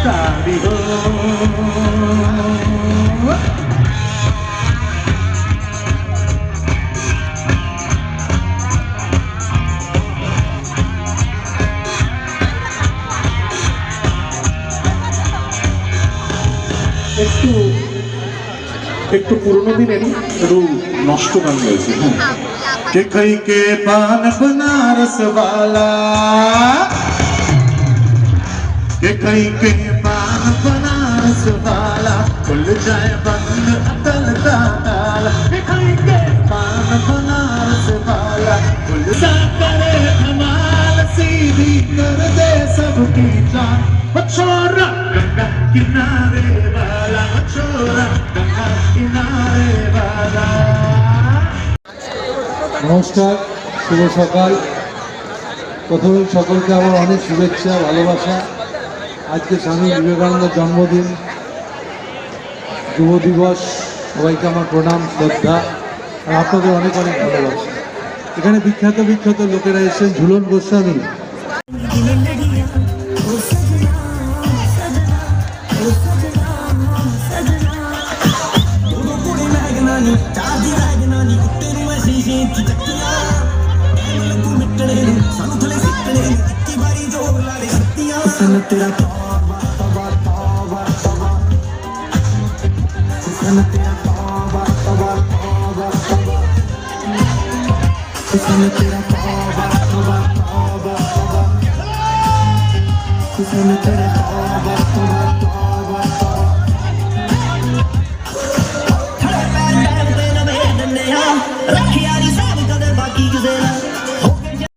साड़ी हो। একটু পুরোনো দিনের একটু নষ্ট গান গাইছি। হ্যাঁ, के खई के पान बनारस वाला, के खई के पान बनारस वाला, खुल जाए बंद अकल का ताला। के खई के पान बनारस वाला, खुल सा करे धमाल, सीधी कर दे सबकी जान। वो छोरा गंगा किनारे वाला, वो छोरा गंगा किनारे वाला। নমস্কার, শুভ সকাল। প্রথমে সকলকে আমার অনেক শুভেচ্ছা, ভালোবাসা। আজকে স্বামী বিবেকানন্দের জন্মদিন, যুব দিবস। সবাইকে আমার প্রণাম, শ্রদ্ধা, আর আপনাদের অনেক অনেক ভালোবাসা। এখানে বিখ্যাত বিখ্যাত লোকেরা এসেছেন। ঝুলন গোস্বামী, रख